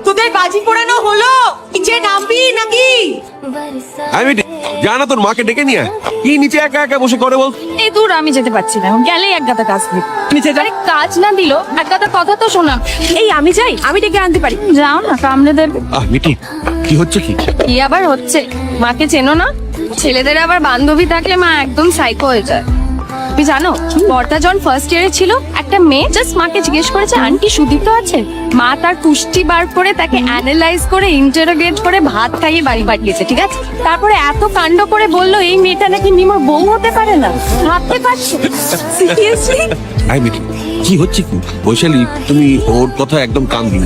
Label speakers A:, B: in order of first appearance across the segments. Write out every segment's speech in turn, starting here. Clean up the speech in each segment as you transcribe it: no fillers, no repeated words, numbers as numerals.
A: তোদের বাজি পোড়ানো হলো? নিচে নামবি নাকি?
B: আমি জানা তোর মাকে ডেকে নিয়ে আয়। কি নিচে একা একা বসে করে বল?
C: এই দূর, আমি যেতে পারছি না, গেলেই এক গাদা কাজ দিই। নিচে যাই, কাজ না দিল এক গাদা কথা তো শোনা।
A: এই আমি যাই, আমি ডেকে আনতে পারি।
C: যাও না, কামড়ে দেবে।
B: মিটি কি হচ্ছে কি?
C: কি আবার হচ্ছে? মাকে চেনো না? ছেলেদের আবার বান্ধবী থাকলে মা একদম সাইকো হয়ে যায়। তুমি জানো, বর্তা যখন ফার্স্ট ইয়ারে ছিল, একটা মেয়ে জাস্ট মাকে জিজ্ঞেস করেছে আন্টি সুদীপ তো আছে? মা তার কুষ্টি বার করে তাকে অ্যানালাইজ করে ইন্টারোগেট করে ভাত খাইয়ে বাড়ি পাঠিয়েছে, ঠিক আছে? তারপরে এত কাণ্ড করে বললো এই মেয়েটা নাকি নিমোর বউ হতে পারে না, ভাবতে পারছো?
A: সিরিয়াসলি?
B: মিটি কি হচ্ছে কি? বৈশালী, তুমি ওর কথা একদম কান দিন।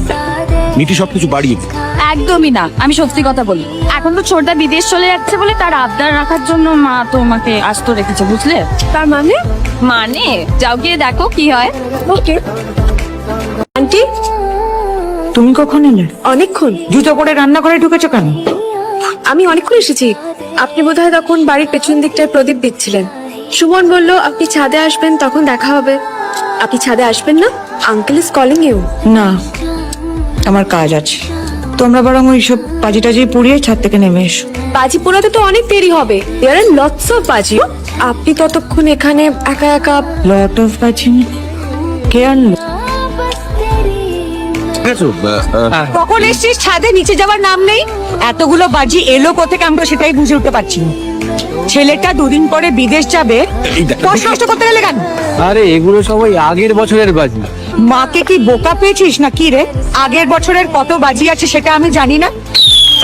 B: মিটি সবকিছু বাড়িয়ে দিল।
C: একদমই না, আমি সত্যি কথা বলি। এখন তো ছোটদা বিদেশ চলে যাচ্ছে বলে তার আবদার রাখার জন্য মা তোমাকে আস্ত রেখেছে, বুঝলে?
A: তার মানে?
C: মানে যাও গিয়ে দেখো কি হয়।
A: ওকে। আন্টি,
D: তুমি কখন এলে?
A: অনেকক্ষণ।
D: জুতো পরে রান্না করে ঢুকেছো কেন?
A: আমি অনেকক্ষণ এসেছি। আপনি বোধহয় তখন বাড়ির পেছন দিকটায় প্রদীপ দিচ্ছিলেন। সুমন বলল আপনি ছাদে আসবেন, তখন দেখা হবে। আপনি ছাদে আসবেন না? Uncle is calling you.
D: না, আমার কাজ আছে। তোমরা বরং ওইসব বাজি টাজি পুড়িয়ে ছাদ থেকে নেমে এসো।
A: বাজি পোড়াতে তো অনেক দেরি হবে। দেয়ার আর লটস অফ বাজি। আপনি ততক্ষণ এখানে একা একা।
D: লট অফ বাজি? কে আনলো?
B: ঠিক আছে,
D: কখন এসছিস ছাদে? নিচে যাওয়ার নাম নেই। এতগুলো বাজি এলো কোথেকে আমি তো সেটাই বুঝে উঠতে পারছি না। ছেলেটা দুদিন পরে বিদেশ যাবে, পয়সা নষ্ট করতে গেলে কেন?
E: আরে এগুলো সবাই আগের বছরের বাজি।
D: মাকে কি বোকা পেয়েছিস না কি রে? আগের বছরের কত বাজি আছে সেটা আমি জানি না?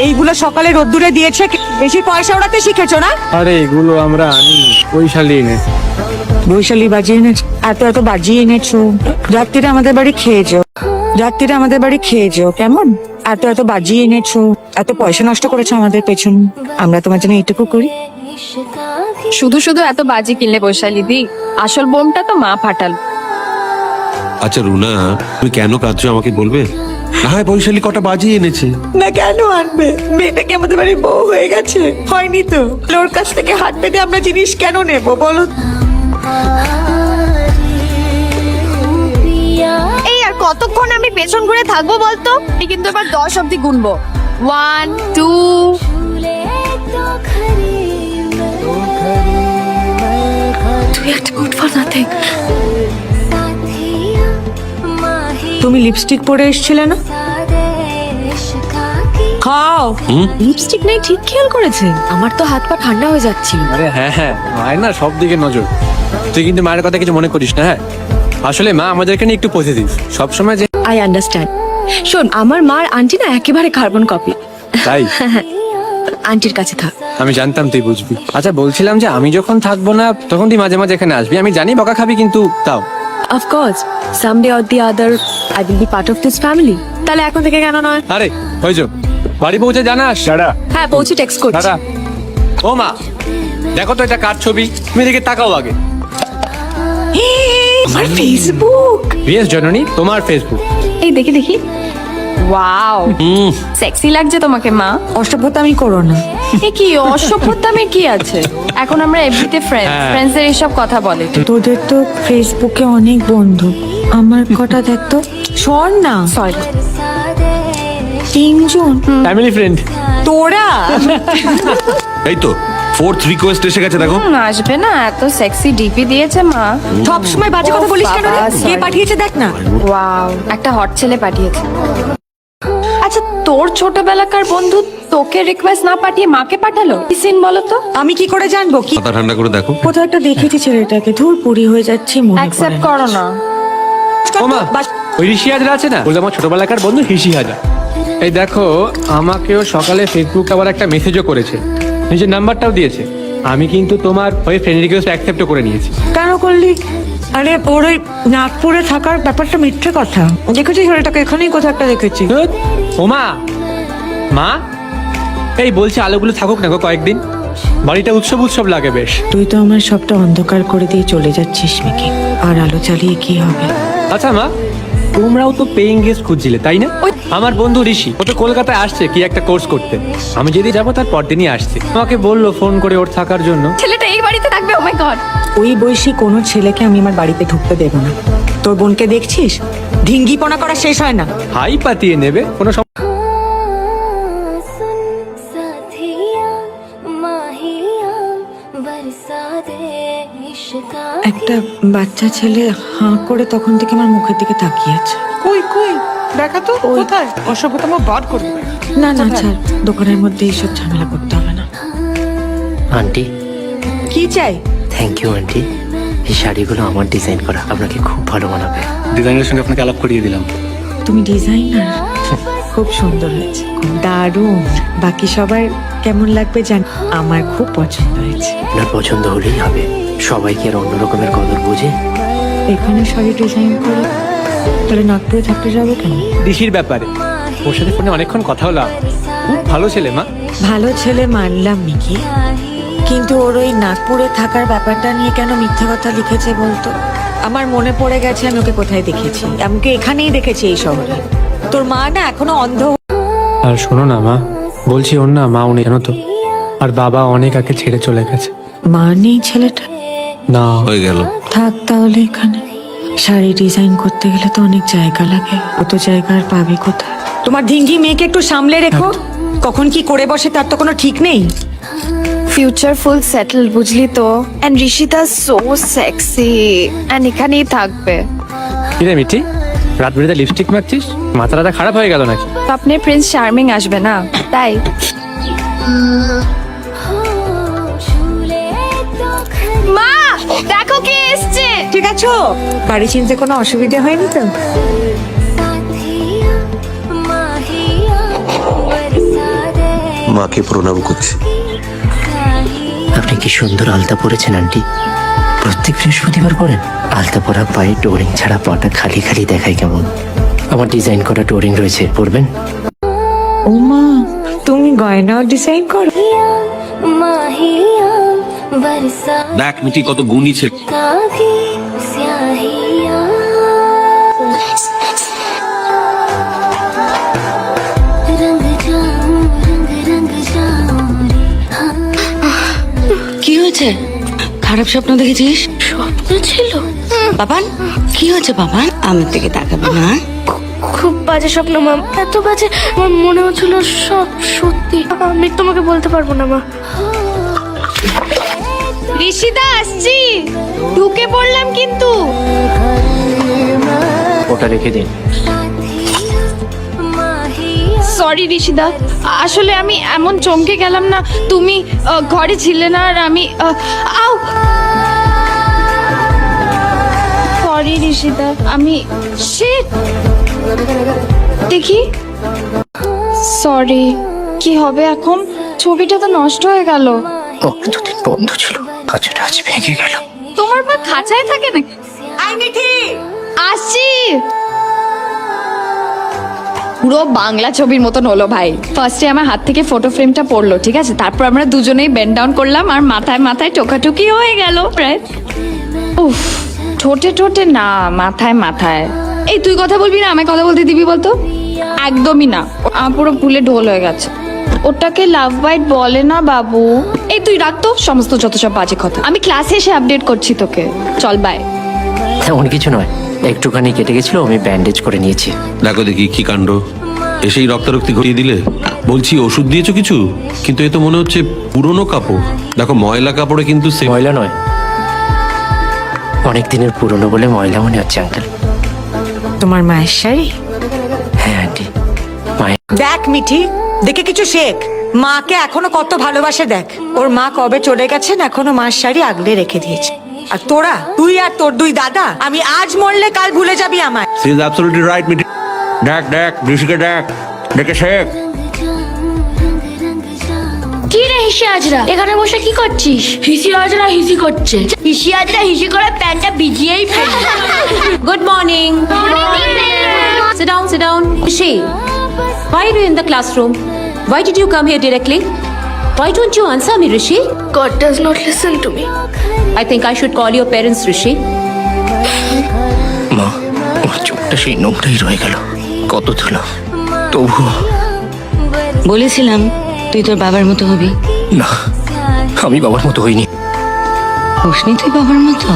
D: এইগুলো সকালে রোদ্দুরে দিয়েছে, বেশি পয়সা ওড়াতে শিখেছো না?
E: আরে এগুলো আমরা আনি বৈশালী এনেছে।
D: বৈশালী বাজি এনেছো? এত এত বাজি এনেছো, রাত্রিরে আমাদের বাড়ি খেয়েছো। রাত্রিরে আমাদের বাড়ি খেয়েছো কেমন? এত এত বাজি এনেছো, এত পয়সা নষ্ট করেছো আমাদের পেছন। আমরা তোমার জন্য এইটুকু করি?
C: শুধু শুধু এত বাজি কিনলে বৈশালী দি, আসল বোমটা তো মা ফাটাল।
B: আচ্ছা রুনা, তুমি কেন কাঁদছো আমাকে বলবে? না হয় বৈশালী কটা বাজি এনেছে।
D: না কেন আনবে? মেয়েটা কি আমাদের বাড়ির বউ হয়ে গেছে? হয়নি তো। ওর কাছ থেকে হাত পেতে আমরা জিনিস কেন নেবো বলো?
C: এই আর কতক্ষণ আমি পেছন ঘুরে থাকবো বলতো? আমি কিন্তু এবার 10 অব্দি গুনবো। 1 2।
A: তুই একটা গুড ফর নাথিং।
D: তুমি লিপস্টিক পরে এসেছিলে না? খাও।
A: লিপস্টিক নেই ঠিক খেয়াল করেছে। আমার তো হাত পা ঠান্ডা হয়ে যাচ্ছিল।
E: আরে হ্যাঁ হ্যাঁ, মায়ের না সব দিকে নজর। তুই কিন্তু মায়ের কথা কিছু মনে করিস না, হ্যাঁ? আসলে মা আমাদেরকে নিয়ে একটু পজিটিভ সবসময় যে।
A: I understand. শোন, আমার মার আন্টি না একেবারে কার্বন কপি।
E: তাই
A: আন্টির কাছে থাক।
E: আমি জানতাম তুই বুঝবি। আচ্ছা বলছিলাম যে আমি যখন থাকবো না তখন তুই মাঝে মাঝে এখানে আসবি। আমি জানি বকা খাবি, কিন্তু তাও।
A: Of course, someday or the other, I will be part of this family. তাহলে এখন থেকে কেন নয়?
E: আরে হয়েছ, বাড়ি পৌঁছে জানাস। দাঁড়া
A: হ্যাঁ, পৌঁছে টেক্সট করছি।
E: দাঁড়া। ও মা, দেখো তো এটা কার ছবি? তুমি দেখে তাকাও আগে।
A: আমার ফেসবুক।
E: বিএস জননী, তোমার ফেসবুক।
C: এই দেখি দেখি। ওয়াও, সেক্সি লাগছে তোমাকে মা।
D: অসভ্যতামি করো না।
C: এ কি অসভ্যতামের কি আছে? এখন আমরা এভরিতে ফ্রেন্ডস,
E: হ্যাঁ।
C: ফ্রেন্ডসের এসব কথা বলে।
D: তোদের তো ফেসবুকে অনেক বন্ধু, আমার কটা দেখতো। শোন না,
C: সরি,
D: 3 জন।
E: Family friend.
D: তোরা
B: এই তো 4th রিকোয়েস্ট এসে গেছে দেখো।
C: আসবে না? এত সেক্সি ডিপি দিয়েছে মা।
D: সব সময় বাজে কথা
C: ও
D: বলিস কেন রে?
C: বাবা,
D: কে
C: sorry.
D: পাঠিয়েছে দেখ না।
C: ওয়াও, একটা হট ছেলে পাঠিয়েছে। আচ্ছা, তোর ছোটবেলাকার বন্ধু তোকে রিকোয়েস্ট না পাঠিয়ে মাকে পাঠালো? কি সিন বলো তো?
D: আমি কি করে জানবো? কি
B: মাথা ঠান্ডা করে দেখো।
D: কোথাও একটা দেখেছি ছেলেটাকে, ধুর পুরি হয়ে যাচ্ছে মনে পড়ে
C: অ্যাকসেপ্ট
D: না।
C: করো না।
E: ও মা, ওই ঋষি হাজরা আছে না, ওই আমার ছোটবেলাকার বন্ধু ঋষি হাজরা। এই দেখো, আমাকেও সকালে ফেসবুকে আবার একটা মেসেজও করেছে, নিজের নাম্বারটাও দিয়েছে। আমি কিন্তু তোমার ওই ফ্রেন্ড রিকোয়েস্ট অ্যাকসেপ্টও করে নিয়েছি।
D: কেন করলি? আরে ওর ওই নাগপুরে থাকার ব্যাপারটা মিথ্যে কথা। দেখেছি ছেলেটাকে, এখানেই কোথাও একটা দেখেছি।
E: ধুৎ, ও মা, মা এই বলছি আলোগুলো থাকুক না গো কয়েকদিন, বাড়িটা উৎসব উৎসব লাগে বেশ।
D: তুই তো আমার সবটা অন্ধকার করে দিয়ে চলে যাচ্ছিস মিকি, আর আলো চালিয়ে কি হবে?
E: আচ্ছা মা, তোমরাও তো পেইং গেস্ট খুঁজছিলে তাই না? ওই আমার বন্ধু ঋষি, ও তো কলকাতায় আসছে কি একটা কোর্স করতে। আমি যদি যাবো তার পরদিনই আসছে। আমাকে বললো ফোন করে ওর থাকার জন্য।
C: ছেলেটা এই বাড়িতে থাকবে? ও মাই গড।
D: ওই বয়সী কোনো ছেলেকে আমি আমার বাড়িতে ঢুকতে দেবো না। তোর বোনকে দেখছিস, ঢিঙ্গিপনা করা শেষ হয় না।
E: হাই পাতিয়ে নেবে কোনো
D: একটা বাচ্চা ছেলে হাঁ করে তখন থেকে আমার মুখের দিকে তাকিয়ে আছে।
F: কই কই দেখা তো কোথায়, অসভ্যতম বার করবে।
D: না না ছাড়, দোকানের মধ্যে এইসব ঝামেলা করতে হবে না।
G: আন্টি,
D: কি চাই?
G: Thank you auntie. এই শাড়িগুলো আমার ডিজাইন করা, আপনাকে খুব ভালো মানাবে।
E: ডিজাইনের সঙ্গে আপনাকে আলাপ করিয়ে দিলাম।
D: তুমি ডিজাইনার? খুব সুন্দর হয়েছে, খুব দারুণ। বাকি সবার কেমন লাগবে জান, আমার খুব পছন্দ হয়েছে।
G: আপনার পছন্দ হলেই হবে, সবাইকে আর অন্য রকমের কদর বুঝে।
D: এখানে শাড়ি ডিজাইন করে তাহলে নাগপুরে থাকতে যাবে কেন?
E: ঋষির ব্যাপারে ওর সাথে ফোনে অনেকক্ষণ কথা হলো। খুব ভালো ছেলে মা।
D: ভালো ছেলে মানলাম মিকি, কিন্তু ওর ওই নাগপুরে থাকার ব্যাপারটা নিয়ে কেন মিথ্যা কথা লিখেছে বলতো? আমার মনে পড়ে গেছে আমি ওকে কোথায় দেখেছি। আমাকে এখানেই দেখেছি, এই শহরে। তোর মা না এখনো অন্ধ।
E: আর শোনো না মা, বলছি ওর না মা উনি জানো তো, আর বাবা অনেক আগে ছেড়ে চলে গেছে।
D: মা নেই ছেলেটা?
E: না,
B: হয়ে গেল।
D: থাক তাহলে এখানে। শাড়ি ডিজাইন করতে গেলে তো অনেক জায়গা লাগে, অত জায়গা আর পাবি কোথায়? তোমার ঢিঙ্গি মেয়েকে একটু সামলে রেখো, কখন কি করে বসে তার তো কোনো ঠিক নেই।
C: ফিউচার ফুল সেটেল, বুঝলি তো। And Rishita so sexy, and এখানেই থাকবে।
E: কিরে মিঠি, রাত বেড়ে লিপস্টিক মাখছিস? মাথাটা খারাপ হয়ে গেল নাকি?
C: আপনি প্রিন্স চার্মিং আসবে না, তাই। মা দেখো কে এসছে।
D: ঠিক আছো? বাড়ি চিনতে কোনো অসুবিধা হয়নি তো?
B: মাকে প্রণাম করছি।
G: আপনি কি সুন্দর আলতা পরেছেন আন্টি। প্রত্যেক বৃহস্পতিবার পরেন? আলতা পরা পায়ে টোরিং ছাড়া পাটা খালি খালি দেখায় কেমন। আমার ডিজাইন করা টোরিং রয়েছে, পরবেন?
D: ও মা, তুমি গয়নাও ডিজাইন করো?
B: দেখ মিটি কত গুণী ছেলে।
H: কি হয়েছে? খারাপ স্বপ্ন দেখেছিস? স্বপ্ন ছিল? বাবান কি হয়েছে বাবান? আমার দিকে তাকাবে না।
I: খুব বাজে স্বপ্ন মা, এত বাজে আমার মনে হচ্ছিল সব সত্যি। আমি তোমাকে বলতে পারবো না মা।
C: ঋষিতা আসছি, ঢুকে পড়লাম কিন্তু।
G: ওটা রেখে দিন।
C: সরি ঋষিদা, আসলে আমি এমন চমকে গেলাম না, তুমি ঘরে ছিলে না আর আমি আউ সরি ঋষিদা, আমি শিট দেখি। সরি। কি হবে এখন? ছবিটা তো নষ্ট হয়ে গেল।
G: ও দুদিন বন্ধ ছিল, কাজটা আজ ভেঙে গেল।
C: তোমার পা খাঁচায় থাকে নাকি?
D: আই মিঠি,
C: আসছি। পুরো বাংলা ছবির মতন হলো ভাই। ফার্স্টে আমার হাত থেকে ফটো ফ্রেমটা পড়লো, ঠিক আছে, তারপর আমরা দুজনেই বেন্ড ডাউন করলাম আর মাথায় মাথায় টোকাটুকি হয়ে গেল প্রায়। উফ, ঠোঁটে ঠোঁটে না, মাথায় মাথায়। এই তুই কথা বলবি না, আমায় কথা বলতে দিবি বলতো? একদমই না, আমার পুরো ভুলে ঢোল হয়ে গেছে। ওটাকে লাভ বাইট বলে না বাবু। এই তুই রাখ তো সমস্ত যত সব বাজে কথা। আমি ক্লাসে এসে আপডেট করছি তোকে। চল বাই।
G: তেমন কিছু নয়, একটুখানি কেটে গেছিল, আমি ব্যান্ডেজ করে নিয়েছি।
B: দেখো দেখি কি কাণ্ড, এসেই রক্তারক্তি ঘটিয়ে দিলে। বলছি ওষুধ দিয়েছো কিছু? কিন্তু এ তো মনে হচ্ছে পুরনো কাপড়। দেখো ময়লা কাপড়ে কিন্তু
G: ময়লা নয়, অনেক দিনের পুরনো বলে ময়লা মনে হচ্ছে আঙ্কেল।
D: তোমার মায়ের শাড়ি?
G: হ্যাঁ আন্টি, মায়ের।
D: দেখ মিঠি, দেখে কিছু শেখ। মাকে এখনো কত ভালোবাসে দেখ। ওর মা কবে চলে গেছেন, এখনো মার শাড়ি আগলে রেখে দিয়েছে। আর তোরা, তুই আর তোর দুই দাদা, আমি আজ মরলে কাল ভুলে যাবি আমায়।
B: সি ইজ অ্যাবসলিউটলি রাইট মিটি। দেখ দেখ ঋষিকে দেখ, দেখে শেখ।
I: কি রে হিসি আজরা, এখানে বসে কি করছিস? হিসি আজরা হিসি করছে। হিসি আজরা হিসি করে প্যান্টটা ভিজিয়েই ফেলবে।
J: Good morning. Sit down, sit down. Rishi, why are you in the classroom? Why did you come here directly? Why don't you answer me, Rishi?
I: God does not listen to me.
J: I think I should call your parents, Rishi.
G: মা, ওর চোখটা সেই নোংরাই রয়ে গেল। কত ধুলো, তবু
H: বলেছিলাম তুই তোর বাবার মতো হবি।
G: না, আমি বাবার মতো হইনি।
H: হোসনি তুই বাবার মতো?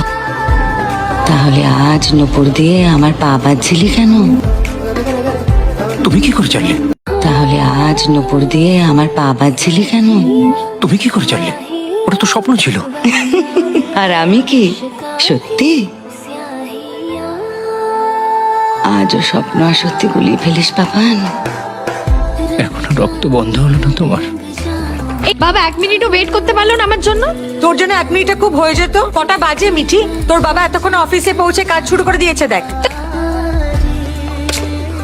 H: তাহলে আজ নুপুর দিয়ে আমার পা বাজছিলি কেন?
G: তুমি কি করে জানলে?
H: তাহলে আজ নুপুর দিয়ে আমার পা বাজছিলি কেন?
G: তুমি কি করে জানলে? ওটা তো স্বপ্ন ছিল।
H: আর আমি কি সত্যি? আজও স্বপ্ন আর সত্যি গুলিয়ে ফেলিস পাপান।
G: এখনো রক্ত বন্ধ হলো না তোমার?
C: এই বাবা 1 মিনিটও ওয়েট করতে পারলো না আমার জন্য?
D: তোর জন্য 1 মিনিটে খুব হয়ে যেত। কটা বাজে মিঠি? তোর বাবা এতক্ষণ অফিসে পৌঁছে কাজ শুরু করে দিয়েছে দেখ।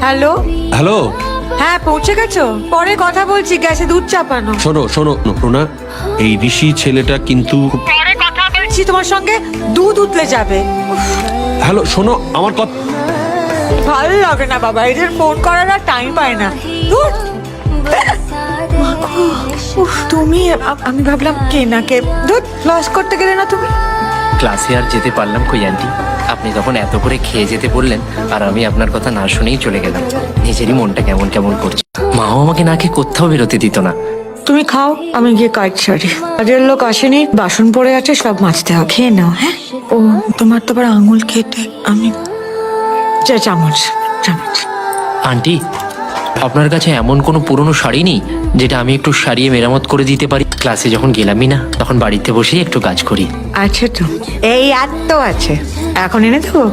D: হ্যালো,
B: হ্যালো,
D: হ্যাঁ পৌঁছে গেছো? পরে কথা বলছি, গ্যাসে দুধ চাপানো।
B: শোনো শোনো প্রণা, এই ঋষি ছেলেটা কিন্তু
D: পরে কথা বলছি, তোমার সঙ্গে দুধ উতলে যাবে।
B: হ্যালো শোনো আমার কথা।
D: ভালো লাগে না বাবা, এদের ফোন করার আর টাইম পায় না। ধুর। উফ, তুমি আমি ভাবলাম কে না কে। দুধ লস করতে গেলে না তুমি?
G: ক্লাসে আর যেতে পারলাম কই আন্টি? আপনি তখন এত করে খেয়ে যেতে বললেন, আর আমি আপনার কথা না শুনেই চলে গেলাম। নিজেরই মনটা কেমন কেমন করছে। মাও আমাকে না খেয়ে কোথাও বেরোতে দিত না।
D: তুমি খাও, আমি গিয়ে কাজ সারি। কাজের লোক আসেনি, বাসন পড়ে আছে, সব মাজতে হবে। খেয়ে নাও। হ্যাঁ, ও তোমার তো আবার আঙুল খেতে আমি চামচ চামচ।
G: আন্টি, আপনার কাছে এমন কোনো পুরনো শাড়ি নেই যেটা আমি একটু সারিয়ে মেরামত করে দিতে পারি? ক্লাসে যখন গেলামই না, তখন বাড়িতে বসেই একটু কাজ করি।
D: আছে তো, এই আর তো আছে, এখন এনে দেবো।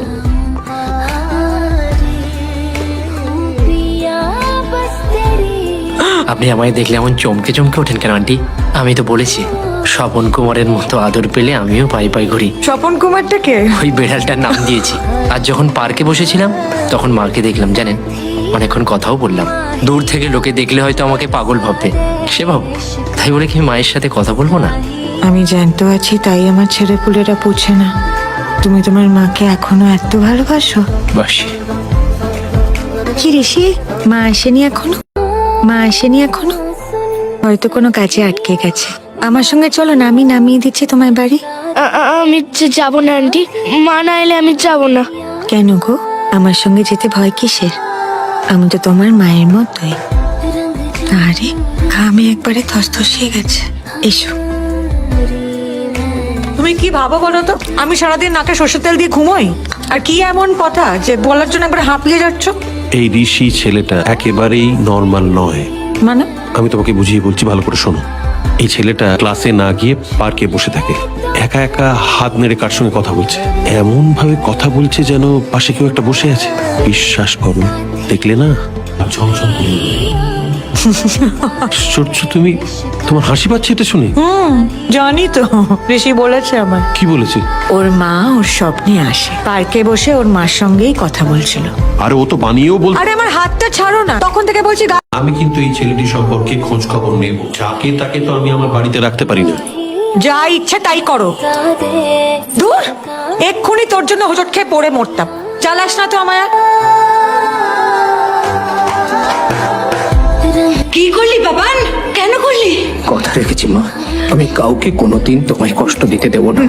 G: আপনি আমায় দেখলে এমন চমকে চমকে ওঠেন কেন আন্টি? আমি তো বলেছি, স্বপন কুমারের মতো আদর পেলে আমিও পাই পাই ঘুরি।
D: স্বপন কুমারটাকে?
G: ওই বেড়ালটার নাম দিয়েছি। আর যখন পার্কে বসেছিলাম, তখন মাকে দেখলাম জানেন, অনেকক্ষণ কথাও বললাম। দূর থেকে লোকে দেখলে হয়তো আমাকে পাগল ভাববে, সে ভাব। তাই বলে কি মায়ের সাথে কথা বলবো না?
D: আমি জানতে আছি, তাই আমার ছেলেপুলেরা পুছে না। তুমি তোমার মাকে এখনো এত ভালোবাসো?
G: বাসি।
D: কি ঋষি, মা আসেনি এখনো? মা আসেনি এখনো? হয়তো কোনো কাজে আটকে গেছে। আমার সঙ্গে চলো না, আমি নামিয়ে দিচ্ছি তোমার বাড়ি।
I: আমি যাবো না আন্টি, মা না এলে আমি যাবো না।
D: কেন গো, আমার সঙ্গে যেতে ভয় কিসের? আমি তো তোমার মায়ের মতোই। আরে আমি একবারে থসথসিয়ে গেছে। এসো। তুমি কি ভাবো বলো তো? আমি সারাদিন নাকে সর্ষের তেল দিয়ে ঘুমোই? আর কি এমন কথা যে বলার জন্য একবার হাঁপিয়ে যাচ্ছ?
B: এই ঋষি ছেলেটা একেবারেই নর্মাল নয়।
D: মানে?
B: আমি তোমাকে বুঝিয়ে বলছি, ভালো করে শোনো। এই ছেলেটা ক্লাসে না গিয়ে পার্কে বসে থাকে, একা একা হাত নেড়ে কার সঙ্গে কথা বলছে। এমন ভাবে কথা বলছে যেন পাশে কেউ একটা বসে আছে। বিশ্বাস করো, দেখলে না ঝমঝম করে উঠবে। আশ্চর্য, তুমি, তোমার হাসি পাচ্ছে এটা শুনে?
D: জানি তো, ঋষি বলেছে আমার।
B: কি বলেছে?
D: ওর মা ওর স্বপ্নে আসে, পার্কে বসে ওর মার সঙ্গেই কথা বলছিল।
B: আরে ও তো বানিয়েও বল।
D: আরে আমার হাতটা ছাড়ো না, তখন থেকে বলছি
B: আমি কিন্তু এই ছেলেটি সম্পর্কে খোঁজ খবর নেব। যাকে তাকে তো আমি আমার বাড়িতে রাখতে পারি না।
D: যা ইচ্ছে তাই করো। দূর, এক্ষুনি তোর জন্য হোঁচট খেয়ে পড়ে মরতাম। চালাস না তো আমায়।
H: কি করলি বাবান? কেন করলি?
G: কথা রেখেছি মা, আমি কাউকে কোনোদিন তোমায় কষ্ট দিতে দেবো না।